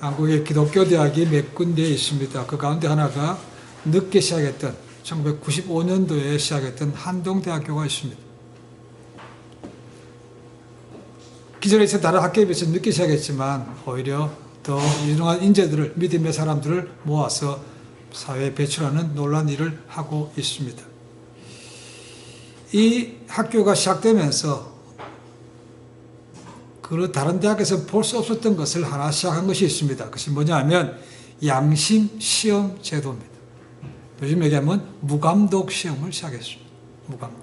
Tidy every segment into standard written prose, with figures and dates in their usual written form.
한국에 기독교 대학이 몇 군데 있습니다. 그 가운데 하나가 늦게 시작했던 1995년도에 시작했던 한동대학교가 있습니다. 기존에 있었던 다른 학교에 비해서 늦게 시작했지만 오히려 더 유능한 인재들을, 믿음의 사람들을 모아서 사회에 배출하는 놀라운 일을 하고 있습니다. 이 학교가 시작되면서 그 다른 대학에서 볼 수 없었던 것을 하나 시작한 것이 있습니다. 그것이 뭐냐면 양심 시험 제도입니다. 요즘 얘기하면 무감독 시험을 시작했습니다. 무감독.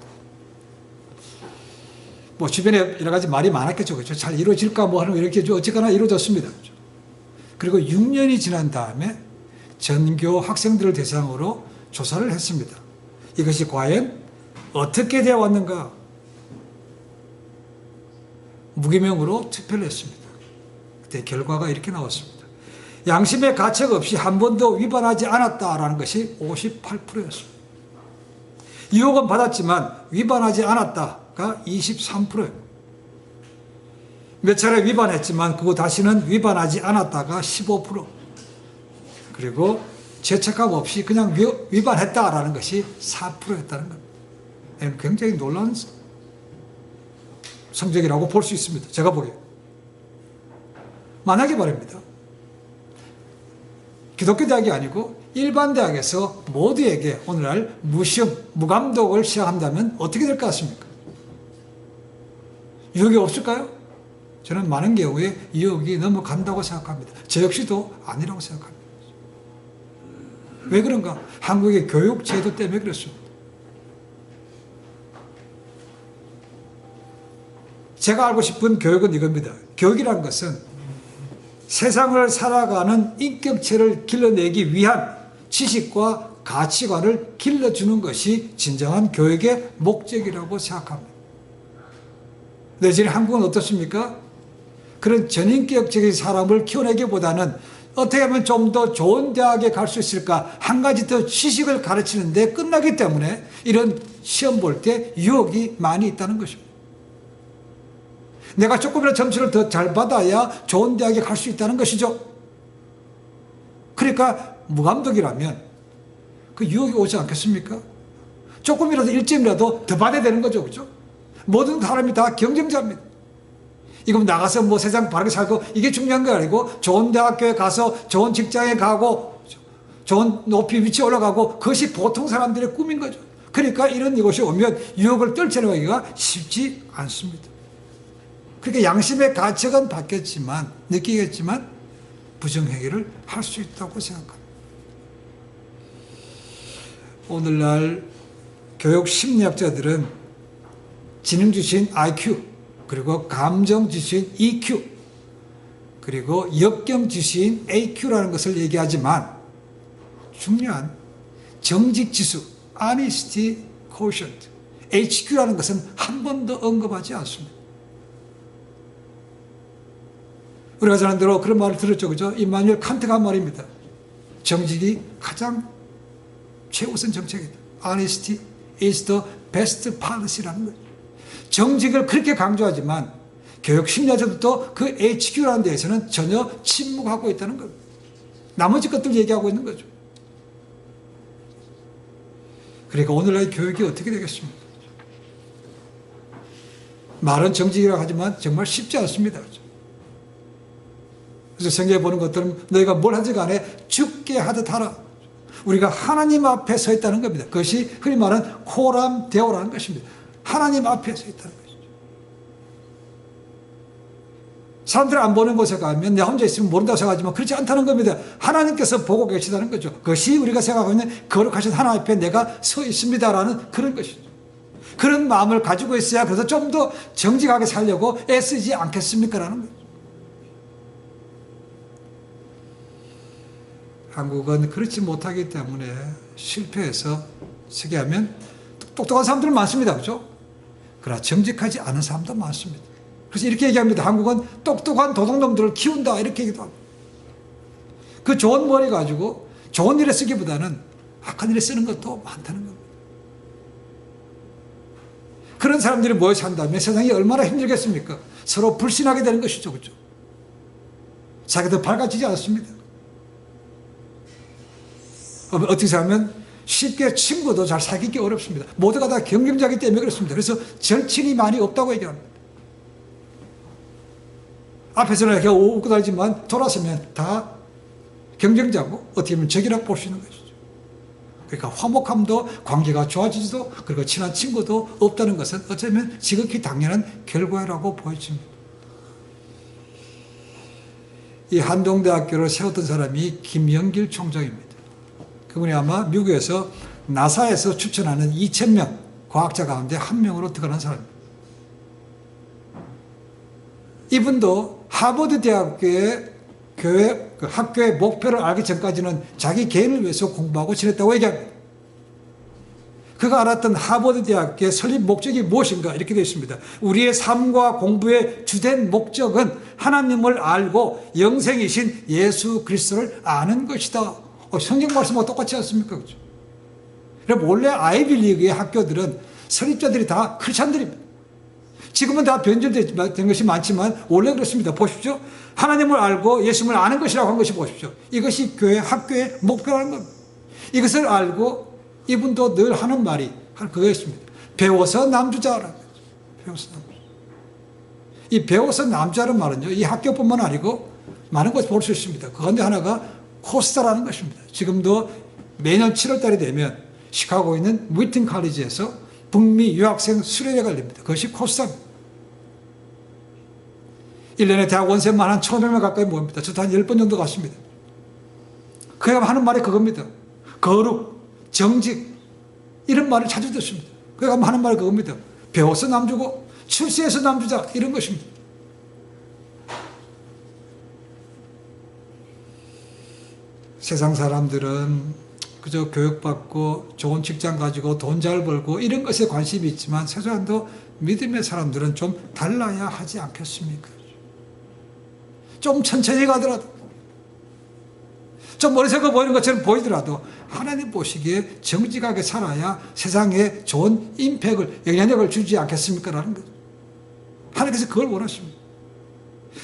뭐 주변에 여러 가지 말이 많았겠죠. 그렇죠? 잘 이루어질까 뭐 하는 거 이렇게 어쨌거나 이루어졌습니다. 그렇죠? 그리고 6년이 지난 다음에 전교 학생들을 대상으로 조사를 했습니다. 이것이 과연 어떻게 되어 왔는가? 무기명으로 투표를 했습니다. 그때 결과가 이렇게 나왔습니다. 양심의 가책 없이 한 번도 위반하지 않았다라는 것이 58%였습니다. 유혹은 받았지만 위반하지 않았다가 23%예요. 몇 차례 위반했지만 그거 다시는 위반하지 않았다가 15%. 그리고 죄책감 없이 그냥 위반했다라는 것이 4%였다는 겁니다. 굉장히 놀라운 성적이라고 볼 수 있습니다. 제가 보기에. 만약에 말입니다. 기독교 대학이 아니고 일반 대학에서 모두에게 오늘날 무시험, 무감독을 시작한다면 어떻게 될 것 같습니까? 유혹이 없을까요? 저는 많은 경우에 유혹이 넘어간다고 생각합니다. 저 역시도 아니라고 생각합니다. 왜 그런가? 한국의 교육 제도 때문에 그렇습니다. 제가 알고 싶은 교육은 이겁니다. 교육이란 것은 세상을 살아가는 인격체를 길러내기 위한 지식과 가치관을 길러주는 것이 진정한 교육의 목적이라고 생각합니다. 네, 지금 한국은 어떻습니까? 그런 전인격적인 사람을 키워내기보다는 어떻게 하면 좀 더 좋은 대학에 갈 수 있을까? 한 가지 더 지식을 가르치는데 끝나기 때문에 이런 시험 볼 때 유혹이 많이 있다는 것입니다. 내가 조금이라도 점수를 더 잘 받아야 좋은 대학에 갈 수 있다는 것이죠. 그러니까 무감독이라면 그 유혹이 오지 않겠습니까? 조금이라도 1점이라도 더 받아야 되는 거죠. 그렇죠? 모든 사람이 다 경쟁자입니다. 이건 나가서 뭐 세상 바르게 살고 이게 중요한 게 아니고 좋은 대학교에 가서 좋은 직장에 가고 좋은 높이 위치에 올라가고 그것이 보통 사람들의 꿈인 거죠. 그러니까 이런 이것이 오면 유혹을 떨쳐내기가 쉽지 않습니다. 그러니까 양심의 가책은 받겠지만 느끼겠지만 부정행위를 할 수 있다고 생각합니다. 오늘날 교육 심리학자들은 지능 지수인 IQ 그리고 감정 지수인 EQ 그리고 역경 지수인 AQ라는 것을 얘기하지만 중요한 정직 지수 Honesty Quotient HQ라는 것은 한 번도 언급하지 않습니다. 우리가 잘 아는 대로 그런 말을 들었죠. 그죠? 임마누엘 칸트가 한 말입니다. 정직이 가장 최우선 정책이다. Honesty is the best policy라는 거죠. 정직을 그렇게 강조하지만 교육 심리학자들도 그 HQ라는 데에서는 전혀 침묵하고 있다는 겁니다. 나머지 것들 얘기하고 있는 거죠. 그러니까 오늘날 교육이 어떻게 되겠습니까? 말은 정직이라고 하지만 정말 쉽지 않습니다. 그래서 성경에 보는 것들은 너희가 뭘 하지 간에 죽게 하듯 하라. 우리가 하나님 앞에 서 있다는 겁니다. 그것이 흔히 말하는 코람 데오라는 것입니다. 하나님 앞에 서 있다는 것이죠. 사람들이 안 보는 곳에 가면 내 혼자 있으면 모른다고 생각하지만 그렇지 않다는 겁니다. 하나님께서 보고 계시다는 거죠. 그것이 우리가 생각하고 있는 거룩하신 하나님 앞에 내가 서 있습니다라는 그런 것이죠. 그런 마음을 가지고 있어야 그래서 좀 더 정직하게 살려고 애쓰지 않겠습니까? 라는 거죠. 한국은 그렇지 못하기 때문에 실패해서 서기하면 똑똑한 사람들은 많습니다. 그렇죠? 그러나 정직하지 않은 사람도 많습니다. 그래서 이렇게 얘기합니다. 한국은 똑똑한 도둑놈들을 키운다. 이렇게 얘기도 합니다. 그 좋은 머리 가지고 좋은 일에 쓰기보다는 악한 일에 쓰는 것도 많다는 겁니다. 그런 사람들이 모여 산다면 세상이 얼마나 힘들겠습니까? 서로 불신하게 되는 것이죠. 그렇죠? 자기도 밝아지지 않습니다. 어떻게 생각하면 쉽게 친구도 잘 사귀기 어렵습니다. 모두가 다 경쟁자이기 때문에 그렇습니다. 그래서 절친이 많이 없다고 얘기합니다. 앞에서는 이렇게 웃고 다니지만 돌아서면 다 경쟁자고 어떻게 보면 적이라고 볼 수 있는 것이죠. 그러니까 화목함도 관계가 좋아지지도 그리고 친한 친구도 없다는 것은 어쩌면 지극히 당연한 결과라고 보여집니다. 이 한동대학교를 세웠던 사람이 김영길 총장입니다. 그분이 아마 미국에서 나사에서 추천하는 2,000명 과학자 가운데 한 명으로 들어가는 사람입니다. 이분도 하버드 대학교의 학교의 목표를 알기 전까지는 자기 개인을 위해서 공부하고 지냈다고 얘기합니다. 그가 알았던 하버드 대학교의 설립 목적이 무엇인가 이렇게 되어 있습니다. 우리의 삶과 공부의 주된 목적은 하나님을 알고 영생이신 예수 그리스도를 아는 것이다. 성경 말씀과 똑같지 않습니까? 그렇죠? 그럼 원래 아이비리그의 학교들은 설립자들이 다 크리스찬들입니다. 지금은 다 변질된 것이 많지만 원래 그렇습니다. 보십시오. 하나님을 알고 예수님을 아는 것이라고 한 것이 보십시오. 이것이 교회 학교의 목표라는 겁니다. 이것을 알고 이분도 늘 하는 말이 그거였습니다. 배워서 남주자라는 거죠. 배워서 남주자. 이 배워서 남주자는 말은요, 이 학교뿐만 아니고 많은 것을 볼 수 있습니다. 그 가운데 하나가 코스타라는 것입니다. 지금도 매년 7월 달이 되면 시카고에 있는 위튼 칼리지에서 북미 유학생 수련회가 열립니다. 그것이 코스타입니다. 1년에 대학 원생만 한 1,500명 가까이 모입니다. 저도 한 10번 정도 갔습니다. 그가 하는 말이 그겁니다. 거룩, 정직, 이런 말을 자주 듣습니다. 그가 하는 말이 그겁니다. 배워서 남주고, 출세해서 남주자, 이런 것입니다. 세상 사람들은 그저 교육받고 좋은 직장 가지고 돈 잘 벌고 이런 것에 관심이 있지만 최소한도 믿음의 사람들은 좀 달라야 하지 않겠습니까? 좀 천천히 가더라도 좀 어리석어 보이는 것처럼 보이더라도 하나님 보시기에 정직하게 살아야 세상에 좋은 임팩을, 영향력을 주지 않겠습니까? 라는 거죠. 하나님께서 그걸 원하십니다.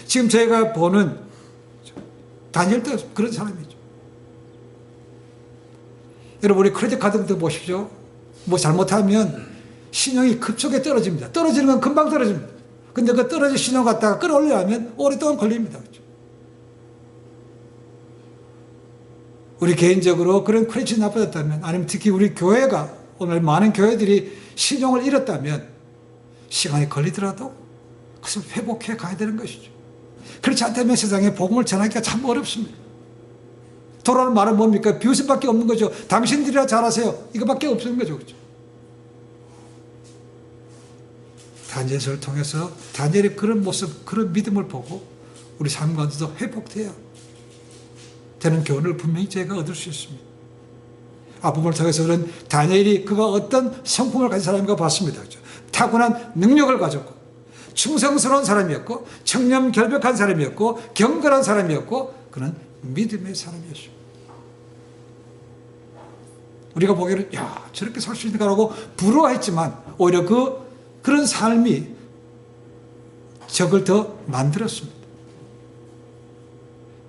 지금 저희가 보는 다니엘도 그런 사람이죠. 여러분, 우리 크레딧 카드부터 보십시오. 뭐 잘못하면 신용이 급속에 떨어집니다. 떨어지는 건 금방 떨어집니다. 근데 그 떨어진 신용 갖다가 끌어올려면 오랫동안 걸립니다. 그렇죠? 우리 개인적으로 그런 크레딧이 나빠졌다면, 아니면 특히 우리 교회가 오늘 많은 교회들이 신용을 잃었다면 시간이 걸리더라도 그것을 회복해 가야 되는 것이죠. 그렇지 않다면 세상에 복음을 전하기가 참 어렵습니다. 도라는 말은 뭡니까? 비웃음밖에 없는 거죠. 당신들이라 잘하세요. 이거밖에 없는 거죠. 그렇죠? 다니엘서를 통해서 다니엘의 그런 모습, 그런 믿음을 보고 우리 삶 가운데도 회복돼야 되는 교훈을 분명히 제가 얻을 수 있습니다. 앞부분을 통해서는 다니엘이 그가 어떤 성품을 가진 사람인가 봤습니다. 그렇죠? 타고난 능력을 가졌고 충성스러운 사람이었고 청렴결백한 사람이었고 경건한 사람이었고 그는 믿음의 사람이었습니다. 우리가 보기에는 야 저렇게 살 수 있는가라고 부러워했지만 오히려 그런 삶이 적을 더 만들었습니다.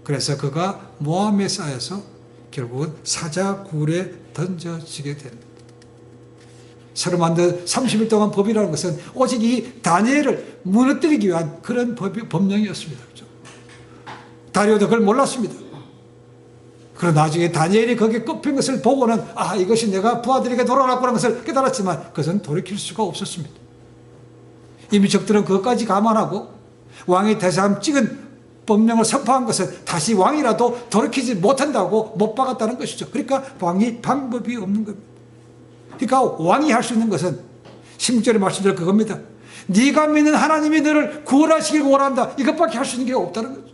그래서 그가 모함에 쌓여서 결국은 사자굴에 던져지게 됩니다. 새로 만든 30일 동안 법이라는 것은 오직 이 다니엘을 무너뜨리기 위한 그런 법령이었습니다. 그렇죠? 다리오도 그걸 몰랐습니다. 그러나 나중에 다니엘이 거기에 꼽힌 것을 보고는 이것이 내가 부하들에게 돌아왔구나 것을 깨달았지만 그것은 돌이킬 수가 없었습니다. 이미 적들은 그것까지 감안하고 왕이 대사함 찍은 법령을 선포한 것은 다시 왕이라도 돌이키지 못한다고 못 박았다는 것이죠. 그러니까 왕이 방법이 없는 겁니다. 그러니까 왕이 할 수 있는 것은 16절의 말씀대로 그겁니다. 네가 믿는 하나님이 너를 구원하시길 원한다. 이것밖에 할 수 있는 게 없다는 거죠.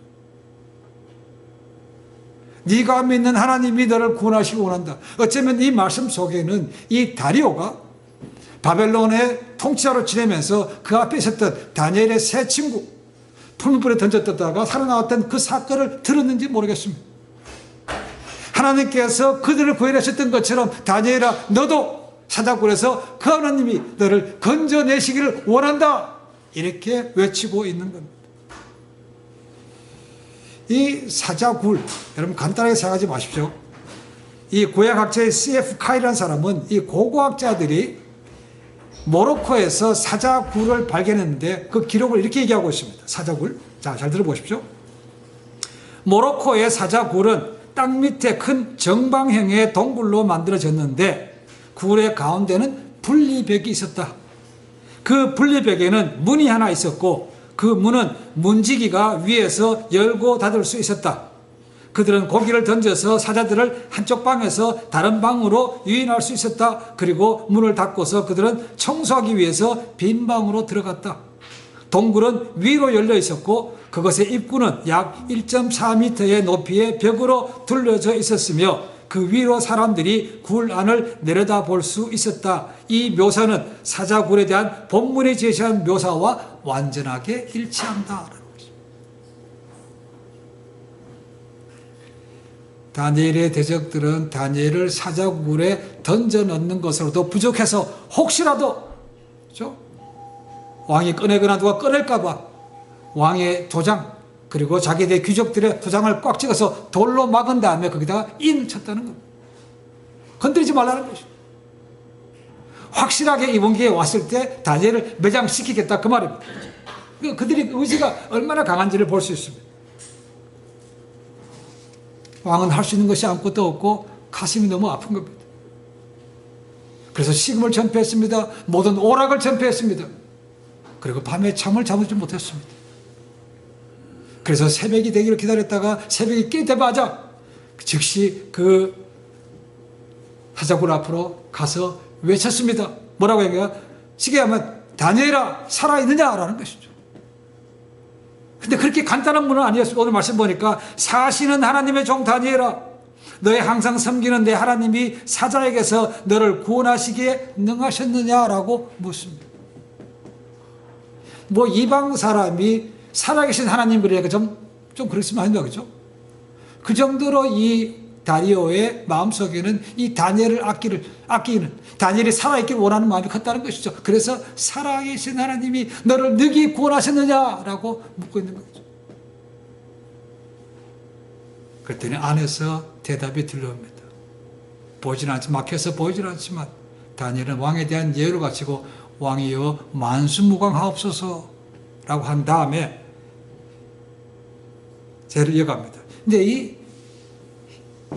네가 믿는 하나님이 너를 구원하시길 원한다. 어쩌면 이 말씀 속에는 이 다리오가 바벨론의 통치자로 지내면서 그 앞에 있었던 다니엘의 세 친구 풀무불에 던졌다가 살아나왔던 그 사건을 들었는지 모르겠습니다. 하나님께서 그들을 구원하셨던 것처럼 다니엘아 너도 사자굴에서 그 하나님이 너를 건져내시기를 원한다. 이렇게 외치고 있는 겁니다. 이 사자굴, 여러분 간단하게 생각하지 마십시오. 이 구약학자의 C.F. 카이라는 사람은 이 고고학자들이 모로코에서 사자굴을 발견했는데 그 기록을 이렇게 얘기하고 있습니다. 사자굴. 자, 잘 들어보십시오. 모로코의 사자굴은 땅 밑에 큰 정방형의 동굴로 만들어졌는데 굴의 가운데는 분리벽이 있었다. 그 분리벽에는 문이 하나 있었고 그 문은 문지기가 위에서 열고 닫을 수 있었다. 그들은 고기를 던져서 사자들을 한쪽 방에서 다른 방으로 유인할 수 있었다. 그리고 문을 닫고서 그들은 청소하기 위해서 빈 방으로 들어갔다. 동굴은 위로 열려 있었고 그것의 입구는 약 1.4m의 높이의 벽으로 둘러져 있었으며 그 위로 사람들이 굴 안을 내려다볼 수 있었다. 이 묘사는 사자굴에 대한 본문이 제시한 묘사와 완전하게 일치한다. 다니엘의 대적들은 다니엘을 사자굴에 던져 넣는 것으로도 부족해서 혹시라도 그렇죠? 왕이 꺼내거나 누가 꺼낼까 봐 왕의 도장 그리고 자기들 귀족들의 도장을 꽉 찍어서 돌로 막은 다음에 거기다가 인을 쳤다는 겁니다. 건드리지 말라는 것이죠. 확실하게 이번 기회에 왔을 때 다니엘을 매장시키겠다 그 말입니다. 그들의 의지가 얼마나 강한지를 볼 수 있습니다. 왕은 할 수 있는 것이 아무것도 없고 가슴이 너무 아픈 겁니다. 그래서 식음을 전폐했습니다. 모든 오락을 전폐했습니다. 그리고 밤에 잠을 잠지 못했습니다. 그래서 새벽이 되기를 기다렸다가 새벽이 깨자마자 즉시 그 사자굴 앞으로 가서 외쳤습니다. 뭐라고 얘기해요? 쉽게 하면 다니엘아 살아있느냐라는 것이죠. 근데 그렇게 간단한 문은 아니었어요. 오늘 말씀 보니까 사시는 하나님의 종 다니엘아 너의 항상 섬기는 내 하나님이 사자에게서 너를 구원하시기에 능하셨느냐라고 묻습니다. 뭐 이방 사람이 살아계신 하나님 그러니까 좀 그렇으면 아닌가 그죠? 그 정도로 이 다리오의 마음속에는 이 다니엘을 아끼는 다니엘이 살아있기를 원하는 마음이 컸다는 것이죠. 그래서 살아계신 하나님이 너를 능히 구원하셨느냐라고 묻고 있는 거죠. 그랬더니 안에서 대답이 들려옵니다. 보이진 않지 막혀서 보이진 않지만 다니엘은 왕에 대한 예를 갖추고 왕이여 만수무강하옵소서라고 한 다음에 제를 이어갑니다. 근데 이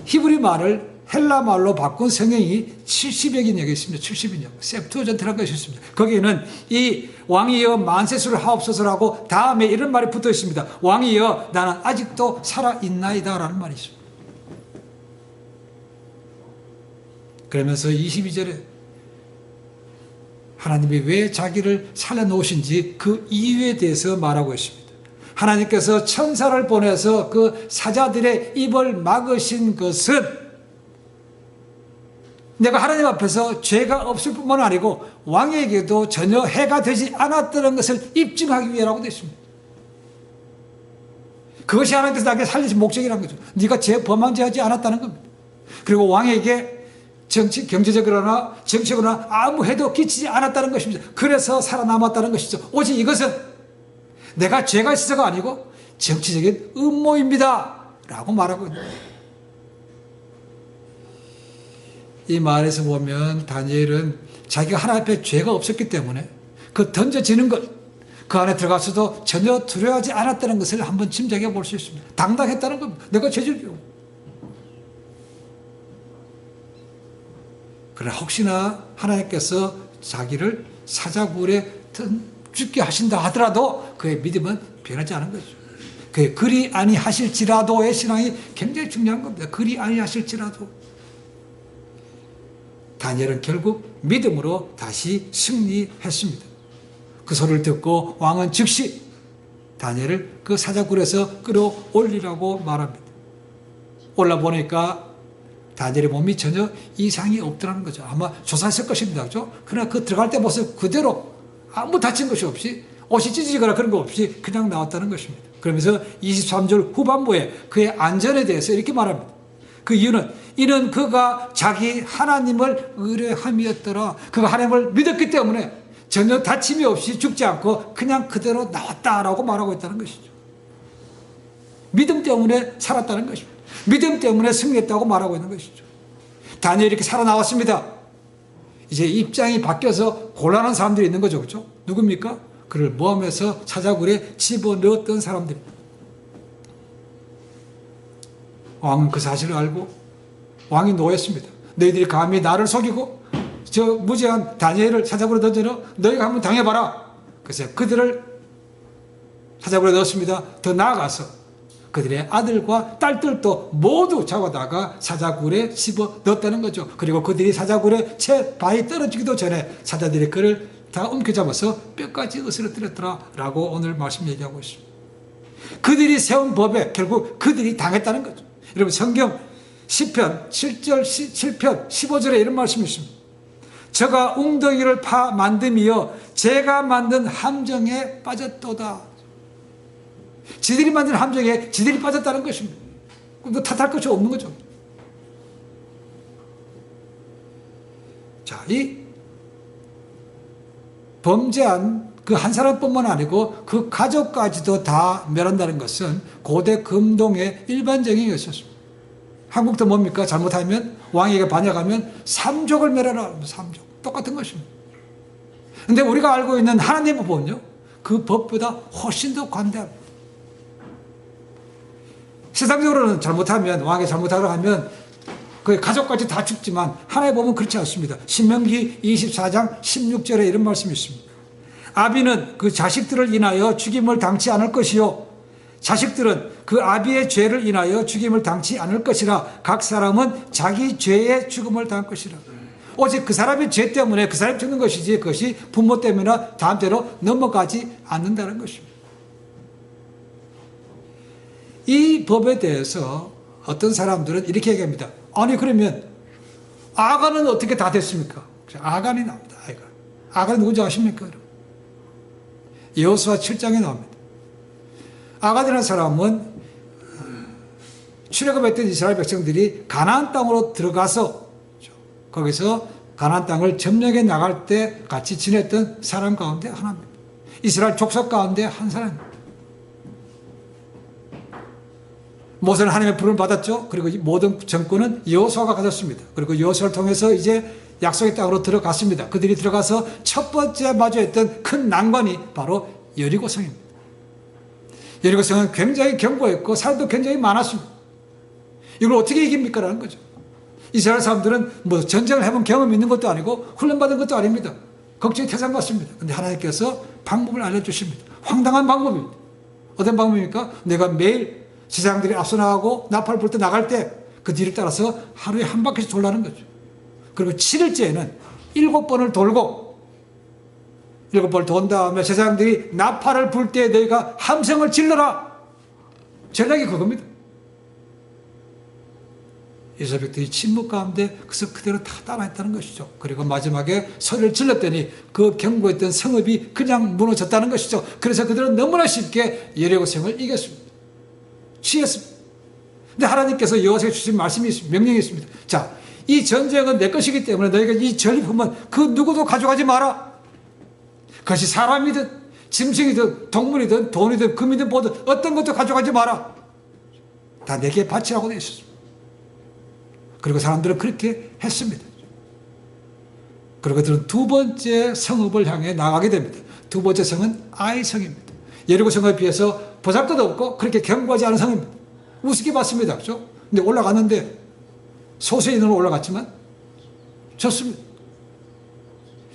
히브리 말을 헬라 말로 바꾼 성경이 70여 개가 있습니다. 70인역. septuagint라는 것이 있습니다. 거기에는 이 왕이여 만세수를 하옵소서라고 다음에 이런 말이 붙어 있습니다. 왕이여 나는 아직도 살아있나이다 라는 말이 있습니다. 그러면서 22절에 하나님이 왜 자기를 살려놓으신지 그 이유에 대해서 말하고 있습니다. 하나님께서 천사를 보내서 그 사자들의 입을 막으신 것은 내가 하나님 앞에서 죄가 없을 뿐만 아니고 왕에게도 전혀 해가 되지 않았다는 것을 입증하기 위해라고 되어 있습니다. 그것이 하나님께서 나에게 살리신 목적이라는 거죠. 네가 범한 죄하지 않았다는 겁니다. 그리고 왕에게 경제적으로나 정치적으로나 아무 해도 끼치지 않았다는 것입니다. 그래서 살아남았다는 것이죠. 오직 이것은 내가 죄가 있어서가 아니고 정치적인 음모입니다 라고 말하고 있는 거예요. 이 말에서 보면 다니엘은 자기가 하나님 앞에 죄가 없었기 때문에 그 던져지는 것, 그 안에 들어가서도 전혀 두려워하지 않았다는 것을 한번 짐작해 볼 수 있습니다. 당당했다는 겁니다. 내가 죄질이요. 그러나 혹시나 하나님께서 자기를 사자굴에 죽게 하신다 하더라도 그의 믿음은 변하지 않은 거죠. 그의 그리 아니하실지라도의 신앙이 굉장히 중요한 겁니다. 그리 아니하실지라도. 다니엘은 결국 믿음으로 다시 승리했습니다. 그 소리를 듣고 왕은 즉시 다니엘을 그 사자굴에서 끌어올리라고 말합니다. 올라보니까 다니엘의 몸이 전혀 이상이 없더라는 거죠. 아마 조사했을 것입니다. 그렇죠? 그러나 그 들어갈 때 모습 그대로 아무 다친 것이 없이 옷이 찢어지거나 그런 거 없이 그냥 나왔다는 것입니다. 그러면서 23절 후반부에 그의 안전에 대해서 이렇게 말합니다. 그 이유는 이는 그가 자기 하나님을 의뢰함이었더라. 그가 하나님을 믿었기 때문에 전혀 다침이 없이 죽지 않고 그냥 그대로 나왔다라고 말하고 있다는 것이죠. 믿음 때문에 살았다는 것입니다. 믿음 때문에 승리했다고 말하고 있는 것이죠. 다니엘이 이렇게 살아나왔습니다. 이제 입장이 바뀌어서 곤란한 사람들이 있는 거죠. 그렇죠? 누굽니까? 그를 모함해서 사자굴에 집어넣었던 사람들. 왕은 그 사실을 알고 왕이 노했습니다. 너희들이 감히 나를 속이고 저 무죄한 다니엘을 사자굴에 던져넣어 너희가 한번 당해봐라. 그래서 그들을 사자굴에 넣었습니다. 더 나아가서 그들의 아들과 딸들도 모두 잡아다가 사자굴에 집어 넣었다는 거죠. 그리고 그들이 사자굴에 채 바위 떨어지기도 전에 사자들이 그를 다 움켜잡아서 뼈까지 으스러뜨렸더라 라고 오늘 말씀 얘기하고 있습니다. 그들이 세운 법에 결국 그들이 당했다는 거죠. 여러분 성경 10편 7절 7편 15절에 이런 말씀이 있습니다. 저가 웅덩이를 파 만듦이여 제가 만든 함정에 빠졌도다. 지들이 만든 함정에 지들이 빠졌다는 것입니다. 그럼 탓할 것이 없는 거죠. 자, 이 범죄한 그 한 사람뿐만 아니고 그 가족까지도 다 멸한다는 것은 고대 금동의 일반적인 것이었습니다. 한국도 뭡니까? 잘못하면 왕에게 반역하면 삼족을 멸하라. 삼족. 똑같은 것입니다. 그런데 우리가 알고 있는 하나님의 법은요, 그 법보다 훨씬 더 관대합니다. 세상적으로는 잘못하면, 왕이 잘못하려 하면 그 가족까지 다 죽지만 하나의 법은 그렇지 않습니다. 신명기 24장 16절에 이런 말씀이 있습니다. 아비는 그 자식들을 인하여 죽임을 당치 않을 것이요 자식들은 그 아비의 죄를 인하여 죽임을 당치 않을 것이라. 각 사람은 자기 죄의 죽음을 당할 것이라. 오직 그 사람의 죄 때문에 그 사람이 죽는 것이지 그것이 부모 때문이나 다음 때로 넘어가지 않는다는 것입니다. 이 법에 대해서 어떤 사람들은 이렇게 얘기합니다. 아니 그러면 아간은 어떻게 다 됐습니까? 아간이 나옵니다. 아간이 누군지 아십니까? 여호수아 7장에 나옵니다. 아간이라는 사람은 출애굽했던 이스라엘 백성들이 가나안 땅으로 들어가서 거기서 가나안 땅을 점령해 나갈 때 같이 지냈던 사람 가운데 하나입니다. 이스라엘 족속 가운데 한 사람입니다. 모세는 하나님의 부름을 받았죠. 그리고 모든 정권은 여호수아가 가졌습니다. 그리고 여호수아를 통해서 이제 약속의 땅으로 들어갔습니다. 그들이 들어가서 첫 번째 마주했던 큰 난관이 바로 여리고성입니다. 여리고성은 굉장히 견고했고 살도 굉장히 많았습니다. 이걸 어떻게 이깁니까? 라는 거죠. 이스라엘 사람들은 뭐 전쟁을 해본 경험이 있는 것도 아니고 훈련받은 것도 아닙니다. 걱정이 태산 같습니다. 그런데 하나님께서 방법을 알려주십니다. 황당한 방법입니다. 어떤 방법입니까? 내가 매일 제사장들이 앞서 나가고 나팔 불 때 나갈 때 그 뒤를 따라서 하루에 한 바퀴씩 돌라는 거죠. 그리고 7일째에는 7번을 돌고 7번을 돈 다음에 제사장들이 나팔을 불 때 너희가 함성을 질러라. 전략이 그겁니다. 이스라엘들이 침묵 가운데 그래서 그대로 다 따라했다는 것이죠. 그리고 마지막에 소리를 질렀더니 그 견고했던 성읍이 그냥 무너졌다는 것이죠. 그래서 그들은 너무나 쉽게 여리고성을 이겼습니다. 취했습니다. 근데 하나님께서 여호수아에게 주신 말씀이 있습니다. 명령이 있습니다. 자, 이 전쟁은 내 것이기 때문에 너희가 이 전리품은 그 누구도 가져가지 마라. 그것이 사람이든 짐승이든 동물이든 돈이든 금이든 뭐든 어떤 것도 가져가지 마라. 다 내게 바치라고 되어 있었습니다. 그리고 사람들은 그렇게 했습니다. 그리고 그들은 두 번째 성읍을 향해 나가게 됩니다. 두 번째 성은 아이 성입니다. 여리고 성에 비해서 보잘것도 없고 그렇게 견고하지 않은 성입니다. 우습게 봤습니다. 그렇죠? 근데 올라갔는데 소수의 인원으로 올라갔지만 졌습니다.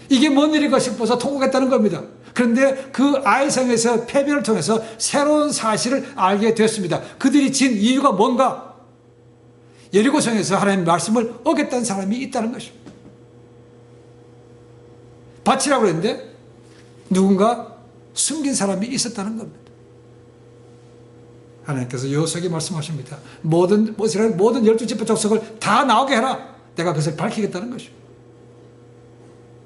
이게 뭔 일인가 싶어서 통곡했다는 겁니다. 그런데 그 아이성에서 패배를 통해서 새로운 사실을 알게 됐습니다. 그들이 진 이유가 뭔가? 여리고성에서 하나님의 말씀을 어겼다는 사람이 있다는 것입니다. 바치라고 그랬는데 누군가 숨긴 사람이 있었다는 겁니다. 하나님께서 여호수아에게 말씀하십니다. 모든 12지파 족속을 다 나오게 해라. 내가 그것을 밝히겠다는 것입니다.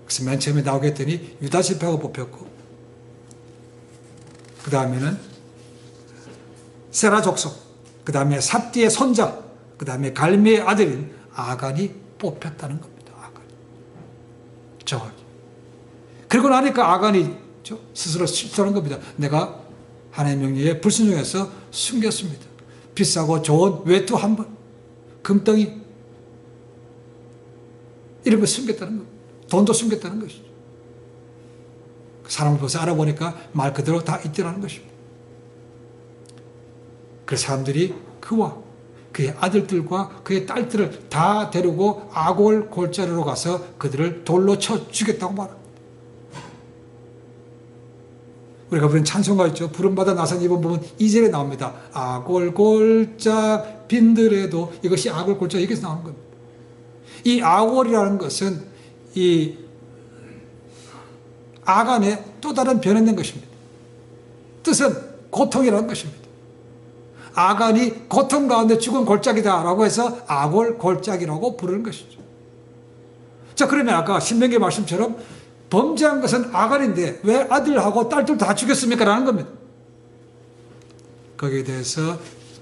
그래서 맨 처음에 나오게 했더니 유다 지파가 뽑혔고 그 다음에는 세라 족속, 그 다음에 삽디의 손자, 그 다음에 갈미의 아들인 아간이 뽑혔다는 겁니다. 아간이. 정확히. 그리고 나니까 아간이 스스로 실토하는 겁니다. 내가 하나님의 명령에 불순종해서 숨겼습니다. 비싸고 좋은 외투 한 번, 금덩이, 이런 거 숨겼다는 거, 돈도 숨겼다는 것이죠. 사람을 벌써 알아보니까 말 그대로 다 있더라는 것입니다. 그래서 사람들이 그와 그의 아들들과 그의 딸들을 다 데리고 아골 골짜기로 가서 그들을 돌로 쳐 죽였다고 말합니다. 우리가 부른 찬송가 있죠. 부름받아 나선 이번 부분 2절에 나옵니다. 아골 골짜 빈들에도, 이것이 아골 골짜, 여기서 나오는 겁니다. 이 아골이라는 것은 이 아간의 또 다른 변형된 것입니다. 뜻은 고통이라는 것입니다. 아간이 고통 가운데 죽은 골짜기다 라고 해서 아골 골짜기라고 부르는 것이죠. 자, 그러면 아까 신명기 말씀처럼 범죄한 것은 아간인데 왜 아들하고 딸들 다 죽였습니까? 라는 겁니다. 거기에 대해서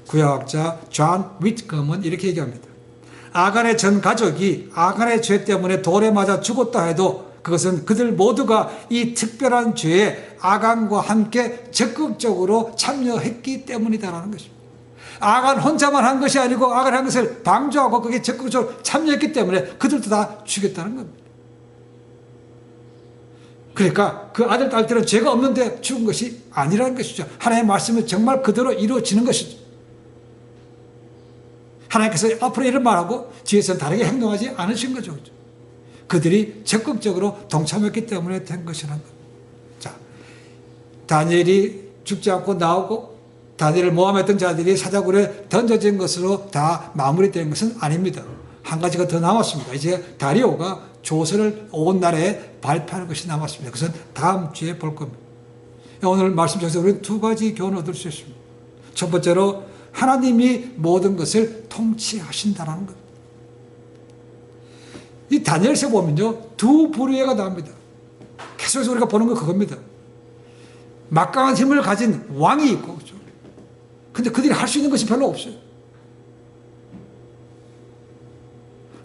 구약학자 존 윗검은 이렇게 얘기합니다. 아간의 전 가족이 아간의 죄 때문에 돌에 맞아 죽었다 해도 그것은 그들 모두가 이 특별한 죄에 아간과 함께 적극적으로 참여했기 때문이다라는 것입니다. 아간 혼자만 한 것이 아니고 아간이 한 것을 방조하고 거기에 적극적으로 참여했기 때문에 그들도 다 죽였다는 겁니다. 그러니까 그 아들, 딸들은 죄가 없는데 죽은 것이 아니라는 것이죠. 하나님의 말씀은 정말 그대로 이루어지는 것이죠. 하나님께서 앞으로 이런 말하고 뒤에서는 다르게 행동하지 않으신 거죠. 그들이 적극적으로 동참했기 때문에 된 것이라는 겁니다. 자, 다니엘이 죽지 않고 나오고 다니엘을 모함했던 자들이 사자굴에 던져진 것으로 다 마무리된 것은 아닙니다. 한 가지가 더 남았습니다. 이제 다리오가 조서를 온 나라에 발표하는 것이 남았습니다. 그것은 다음 주에 볼 겁니다. 오늘 말씀 중에서 우리는 두 가지 교훈을 얻을 수 있습니다. 첫 번째로 하나님이 모든 것을 통치하신다는 것. 이 다니엘서 보면요, 두 부류가 나옵니다. 계속해서 우리가 보는 건 그겁니다. 막강한 힘을 가진 왕이 있고, 그렇죠? 근데 그들이 할 수 있는 것이 별로 없어요.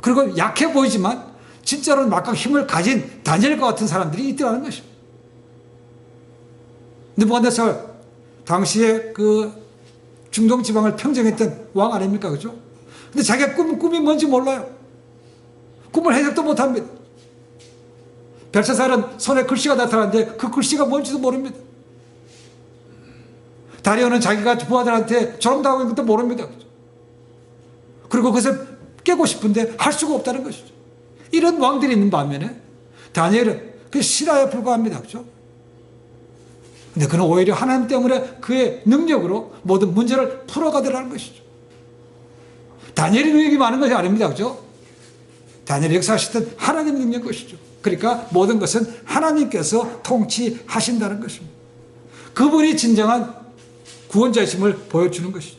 그리고 약해 보이지만 진짜로는 막강 힘을 가진 다니엘과 같은 사람들이 있더라는 것입니다. 느부갓네살 당시에 그 중동 지방을 평정했던 왕 아닙니까, 그죠? 근데 자기가 꿈이 뭔지 몰라요. 꿈을 해석도 못합니다. 벨사살은 손에 글씨가 나타나는데 그 글씨가 뭔지도 모릅니다. 다리오는 자기가 부하들한테 조롱당하고 있는 것도 모릅니다. 그리고 그것을 깨고 싶은데 할 수가 없다는 것이죠. 이런 왕들이 있는 반면에 다니엘은 그 실화에 불과합니다. 그렇죠? 근데 그는 오히려 하나님 때문에 그의 능력으로 모든 문제를 풀어가더라는 것이죠. 다니엘의 능력이 많은 것이 아닙니다. 그렇죠? 다니엘이 역사하시던 하나님의 능력인 것이죠. 그러니까 모든 것은 하나님께서 통치하신다는 것입니다. 그분이 진정한 구원자이심을 보여주는 것이죠.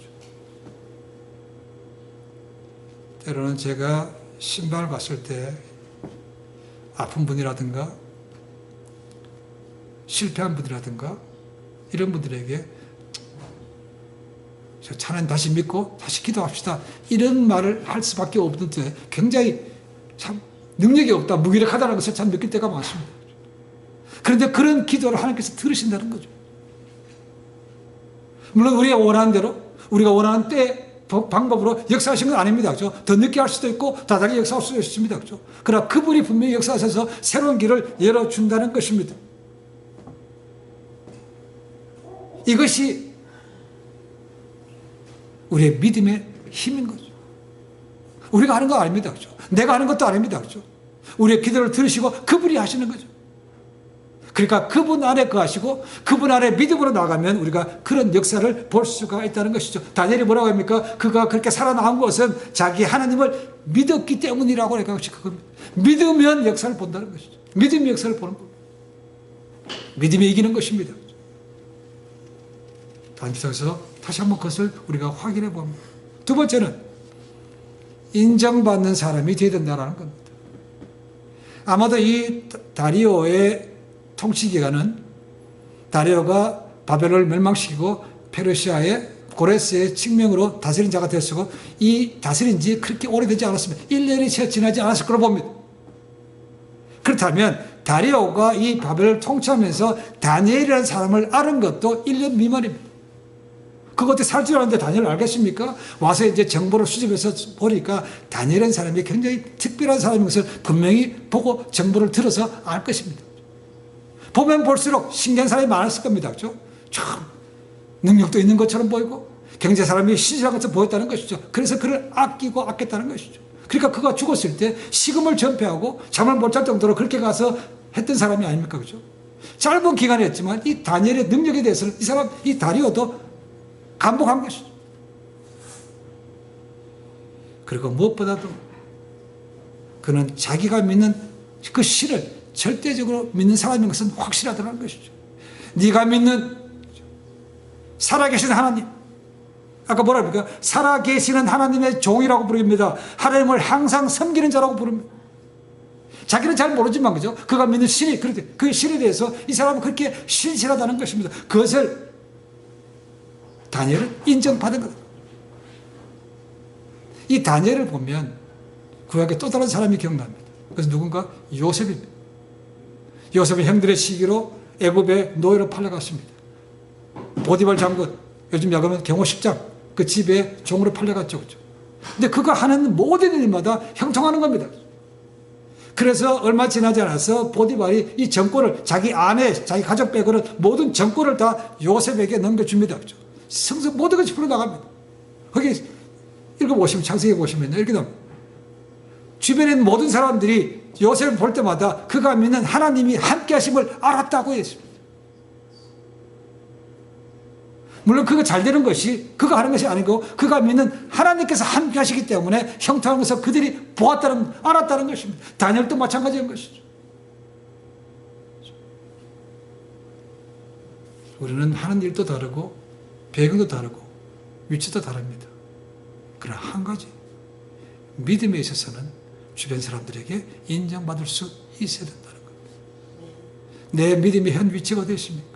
때로는 제가 신방을 갔을 때 아픈 분이라든가 실패한 분이라든가 이런 분들에게 하나님 다시 믿고 다시 기도합시다 이런 말을 할 수밖에 없는데 굉장히 참 능력이 없다, 무기력하다는 것을 참 느낄 때가 많습니다. 그런데 그런 기도를 하나님께서 들으신다는 거죠. 물론 우리가 원하는 대로 우리가 원하는 때 방법으로 역사하신 건 아닙니다. 그렇죠? 더 늦게 할 수도 있고 다르게 역사할 수도 있습니다. 그렇죠? 그러나 그분이 분명히 역사하셔서 새로운 길을 열어준다는 것입니다. 이것이 우리의 믿음의 힘인 거죠. 우리가 하는 거 아닙니다. 그렇죠? 내가 하는 것도 아닙니다. 그렇죠? 우리의 기도를 들으시고 그분이 하시는 거죠. 그러니까 그분 안에 거하시고 그분 안에 믿음으로 나가면 우리가 그런 역사를 볼 수가 있다는 것이죠. 다니엘이 뭐라고 합니까? 그가 그렇게 살아남은 것은 자기 하나님을 믿었기 때문이라고 하는 것이 그겁니다. 믿으면 역사를 본다는 것이죠. 믿음이 역사를 보는 겁니다. 믿음이 이기는 것입니다. 단지상에서 다시 한번 그것을 우리가 확인해 봅니다. 두 번째는 인정받는 사람이 되어야 된다는 겁니다. 아마도 이 다리오의 통치기간은 다리오가 바벨론을 멸망시키고 페르시아의 고레스의 칙명으로 다스린 자가 되었고 이 다스린 지 그렇게 오래되지 않았습니다. 1년이 채 지나지 않았을 거로 봅니다. 그렇다면 다리오가 이 바벨을 통치하면서 다니엘이라는 사람을 아는 것도 1년 미만입니다. 그거 어떻게 살 줄 아는데 다니엘 알겠습니까? 와서 이제 정보를 수집해서 보니까 다니엘은 사람이 굉장히 특별한 사람인 것을 분명히 보고 정보를 들어서 알 것입니다. 보면 볼수록 신기한 사람이 많았을 겁니다. 그렇죠? 참 능력도 있는 것처럼 보이고 경제 사람이 신실한 것처럼 보였다는 것이죠. 그래서 그를 아끼고 아꼈다는 것이죠. 그러니까 그가 죽었을 때 식음을 전폐하고 잠을 못 잘 정도로 그렇게 가서 했던 사람이 아닙니까? 그렇죠? 짧은 기간이었지만 이 다니엘의 능력에 대해서는 이 사람, 이 다리오도 감복한 것이죠. 그리고 무엇보다도 그는 자기가 믿는 그 신을 절대적으로 믿는 사람인 것은 확실하다는 것이죠. 네가 믿는 살아계신 하나님, 아까 뭐라 합니까? 살아계시는 하나님의 종이라고 부릅니다. 하나님을 항상 섬기는 자라고 부릅니다. 자기는 잘 모르지만, 그죠? 그가 믿는 신이, 그렇게, 그 신에 대해서 이 사람은 그렇게 신실하다는 것입니다. 그것을 다니엘은 인정받은 것. 이 다니엘을 보면 구약에 또 다른 사람이 기억납니다. 그래서 누군가? 요셉입니다. 요셉은 형들의 시기로 애굽의 노예로 팔려갔습니다. 보디발 장군, 요즘 야금은 경호 10장, 그 집에 종으로 팔려갔죠. 그죠? 근데 그가 하는 모든 일마다 형통하는 겁니다. 그래서 얼마 지나지 않아서 보디발이 이 정권을 자기 아내, 자기 가족 빼고는 모든 정권을 다 요셉에게 넘겨줍니다. 그죠? 성서 모든 것이 풀어나갑니다. 거기 읽어보시면, 창세기 보시면 이렇게 됩니다. 주변에 있는 모든 사람들이 요셉을 볼 때마다 그가 믿는 하나님이 함께 하심을 알았다고 했습니다. 물론 그가 잘 되는 것이 그가 하는 것이 아니고 그가 믿는 하나님께서 함께 하시기 때문에 형통한 것을 그들이 보았다는, 알았다는 것입니다. 다니엘도 마찬가지인 것이죠. 우리는 하는 일도 다르고 배경도 다르고 위치도 다릅니다. 그러나 한 가지, 믿음에 있어서는 주변 사람들에게 인정받을 수 있어야 된다는 겁니다. 내 믿음의 현 위치가 어디 있습니까?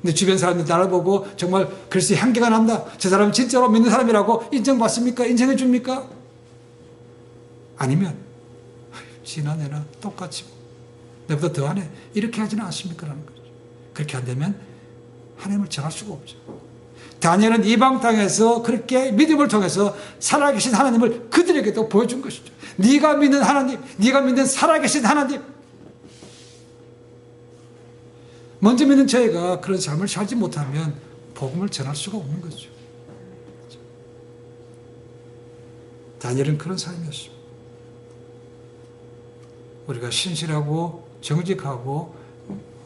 근데 주변 사람들이 나를 보고 정말 글쎄 향기가 난다, 저 사람은 진짜로 믿는 사람이라고 인정받습니까? 인정해 줍니까? 아니면 지나 내나 똑같이 내보다 더하네, 이렇게 하지는 않습니까? 라는 거죠. 그렇게 안 되면 하나님을 정할 수가 없죠. 다니엘은 이방 땅에서 그렇게 믿음을 통해서 살아계신 하나님을 그들에게도 보여준 것이죠. 네가 믿는 하나님, 네가 믿는 살아계신 하나님. 먼저 믿는 저희가 그런 삶을 살지 못하면 복음을 전할 수가 없는 거죠. 다니엘은 그런 사람이었습니다. 우리가 신실하고 정직하고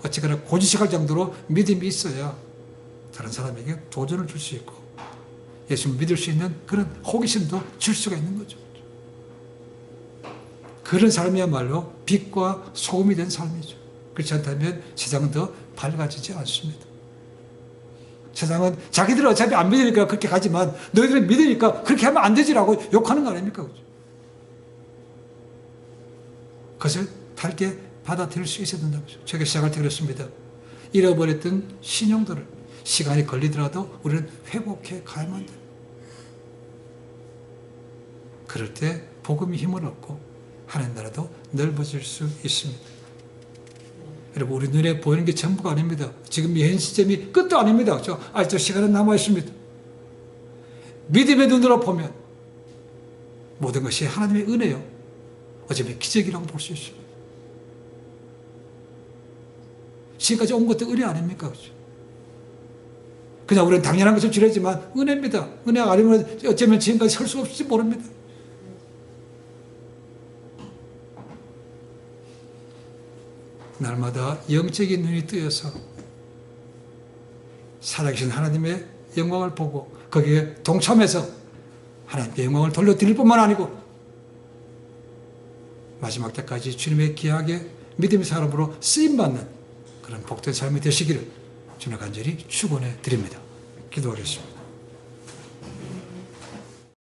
어쨌거나 고지식할 정도로 믿음이 있어야 다른 사람에게 도전을 줄 수 있고 예수를 믿을 수 있는 그런 호기심도 줄 수가 있는 거죠. 그런 삶이야말로 빛과 소금이 된 삶이죠. 그렇지 않다면 세상은 더 밝아지지 않습니다. 세상은 자기들은 어차피 안 믿으니까 그렇게 가지만 너희들은 믿으니까 그렇게 하면 안 되지라고 욕하는 거 아닙니까? 그것을 달게 받아들일 수 있어야 된다고. 제가 시작할 때 그랬습니다. 잃어버렸던 신용들을 시간이 걸리더라도 우리는 회복해 가야만 돼요. 그럴 때 복음이 힘을 얻고 하나님 나라도 넓어질 수 있습니다. 여러분, 우리 눈에 보이는 게 전부가 아닙니다. 지금 이 현 시점이 끝도 아닙니다. 그렇죠? 아직도 시간은 남아 있습니다. 믿음의 눈으로 보면 모든 것이 하나님의 은혜요, 어쩌면 기적이라고 볼 수 있습니다. 지금까지 온 것도 은혜 아닙니까? 그렇죠? 그냥 우리는 당연한 것을 지내지만 은혜입니다. 은혜가 아니면 어쩌면 지금까지 설 수 없을지 모릅니다. 날마다 영적인 눈이 뜨여서 살아계신 하나님의 영광을 보고 거기에 동참해서 하나님께 영광을 돌려드릴 뿐만 아니고 마지막 때까지 주님의 귀하게 믿음의 사람으로 쓰임받는 그런 복된 삶이 되시기를 주님 간절히 축원해 드립니다. 기도하겠습니다.